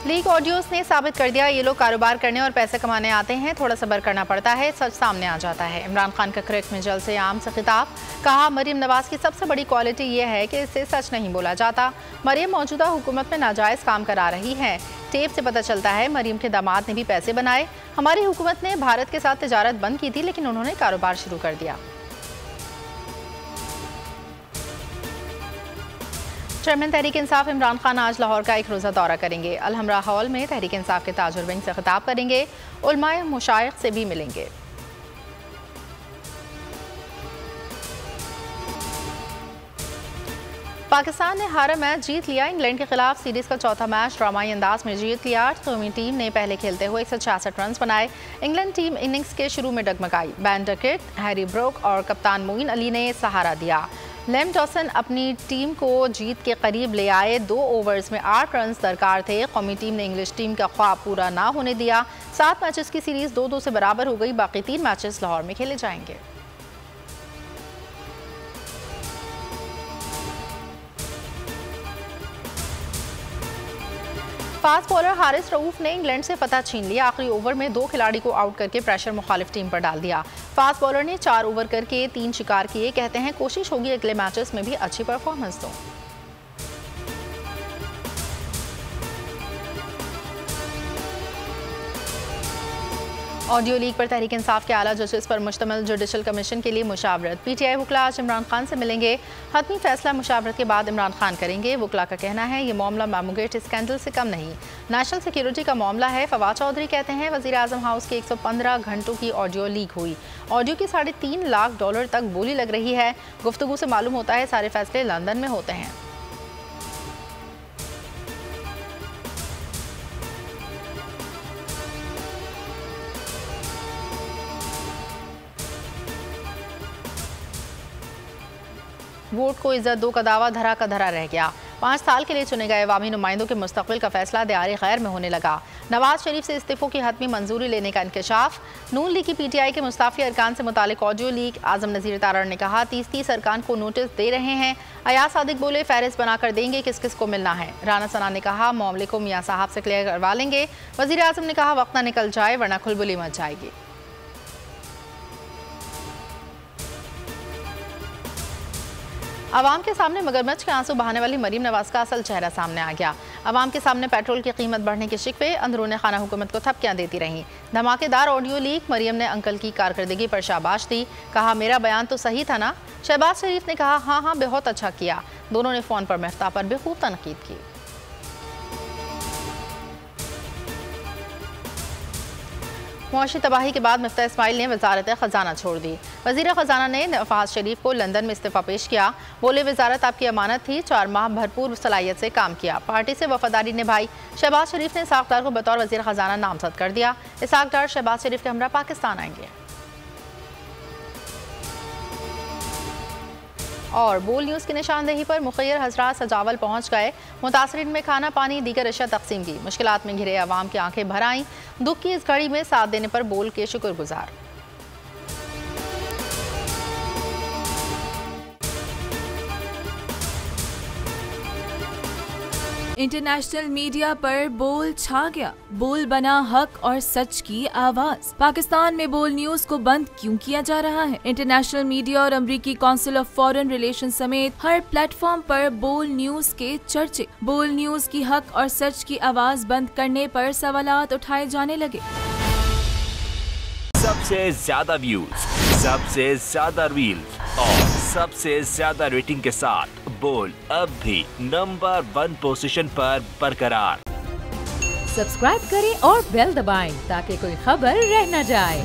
Leak audios ने साबित कर दिया ये लोग कारोबार करने और पैसे कमाने आते हैं, थोड़ा सब्र करना पड़ता है, सच सामने आ जाता है। इमरान खान का क्रिक में जल से आम से खिताब, कहा मरीम नवाज की सबसे बड़ी क्वालिटी ये है कि इससे सच नहीं बोला जाता। मरीम मौजूदा हुकूमत में नाजायज़ काम करा रही है। टेप से पता चलता है मरीम के दामाद ने भी पैसे बनाए। हमारी हुकूमत ने भारत के साथ तिजारत बंद की थी, लेकिन उन्होंने कारोबार शुरू कर दिया। चेयरमैन तहरीक इंसाफ इमरान खान आज लाहौर का एक रोज़ा दौरा करेंगे। अल-हमरा हॉल में तहरीक इंसाफ के ताजुर विंग से खिताब करेंगे। उलमाए मुशाइख से भी मिलेंगे। पाकिस्तान ने हारा मैच जीत लिया। इंग्लैंड के खिलाफ सीरीज का चौथा मैच ड्रामाई अंदाज में जीत लिया। कौमी टीम ने पहले खेलते हुए 166 रन बनाए। इंग्लैंड टीम इनिंग्स के शुरू में डगमगाई। बैन डकेट, हैरी ब्रोक और कप्तान मोइन अली ने सहारा दिया। लेम डॉसन अपनी टीम को जीत के करीब ले आए। 2 ओवर्स में 8 रन दरकार थे। कौमी टीम ने इंग्लिश टीम का ख्वाब पूरा ना होने दिया। 7 मैचेस की सीरीज 2-2 से बराबर हो गई। बाकी 3 मैचेस लाहौर में खेले जाएंगे। फास्ट बॉलर हारिस रऊफ ने इंग्लैंड से फतह छीन लिया। आखिरी ओवर में 2 खिलाड़ी को आउट करके प्रेशर मुखालिफ टीम पर डाल दिया। फास्ट बॉलर ने 4 ओवर करके 3 शिकार किए। कहते हैं कोशिश होगी अगले मैचेस में भी अच्छी परफॉर्मेंस दूं। ऑडियो लीक पर तहरीक इंसाफ के आला जजेस पर मुश्तमिल जुडिशल कमीशन के लिए मुशावरत। पीटीआई वकला आज इमरान खान से मिलेंगे। हतमी फैसला मुशावरत के बाद इमरान खान करेंगे। वकला का कहना है ये मामला मामूगेट स्कैंडल से कम नहीं, नेशनल सिक्योरिटी का मामला है। फवाद चौधरी कहते हैं वज़ीर आज़म हाउस की 115 घंटों की ऑडियो लीक हुई। ऑडियो की $3.5 लाख तक बोली लग रही है। गुफ्तगू से मालूम होता है सारे फैसले लंदन में होते हैं। वोट को इज्जत दो का दावा धरा का धरा रह गया। 5 साल के लिए चुने गए अवामी नुमाइंदों के मुस्तकबिल का फैसला दियारे गैर में होने लगा। नवाज शरीफ से इस्तीफों की हतमी मंजूरी लेने का इंकशाफ। नून लीग की पीटीआई के मुस्ताफी अरकान से मुतालिक ऑडियो लीक। आजम नज़ीर तारड़ ने कहा 30 अरकान को नोटिस दे रहे हैं। अयाज सादिक बोले फहरिस्त बनाकर देंगे किस किस को मिलना है। राना सना ने कहा मामले को मियाँ साहब से क्लियर करवा लेंगे। वज़ीर आज़म ने कहा वक्त ना निकल जाए वरना खुलबुली मच जाएगी। अवाम के सामने मगरमच्छ के आंसू बहाने वाली मरीम नवाज का असल चेहरा सामने आ गया। अवाम के सामने पेट्रोल की कीमत बढ़ने के शिकवे, अंदरूनी खाना हुकूमत को थपकियां देती रहीं। धमाकेदार ऑडियो लीक। मरीम ने अंकल की कारकर्दगी पर शाबाश दी। कहा मेरा बयान तो सही था ना। शहबाज शरीफ ने कहा हाँ बहुत अच्छा किया। दोनों ने फ़ोन पर मफ्ता पर भी खूब तनकीद की। मुआशी तबाही के बाद मुफ्ती इस्माइल ने वजारत ख़जाना छोड़ दी। वज़ीर ख़जाना ने नवाज शरीफ को लंदन में इस्तीफ़ा पेश किया। बोले वजारत आपकी अमानत थी, 4 माह भरपूर सलाहियत से काम किया, पार्टी से वफादारी निभाई। शहबाज शरीफ ने इसाक डार को बतौर वज़ीर ख़जाना नामजद कर दिया। इसाक डार शहबाज शरीफ के हमरा पाकिस्तान आएंगे। और बोल न्यूज़ की निशानदेही पर मुखैर हजरात सजावल पहुंच गए। मुतासरीन में खाना पानी दीगर अशिया तकसीम की। मुश्किलात में घिरे अवाम की आंखें भर आईं। दुख की इस घड़ी में साथ देने पर बोल के शुक्रगुजार। इंटरनेशनल मीडिया पर बोल छा गया। बोल बना हक और सच की आवाज। पाकिस्तान में बोल न्यूज को बंद क्यों किया जा रहा है? इंटरनेशनल मीडिया और अमेरिकी काउंसिल ऑफ फॉरेन रिलेशन समेत हर प्लेटफॉर्म पर बोल न्यूज के चर्चे। बोल न्यूज की हक और सच की आवाज बंद करने पर सवालात उठाए जाने लगे। सबसे ज्यादा व्यूज, सबसे ज्यादा रील्स और सबसे ज्यादा रेटिंग के साथ बोल अब भी नंबर 1 पोजीशन पर बरकरार। सब्सक्राइब करें और बेल दबाएं ताकि कोई खबर रह न जाए।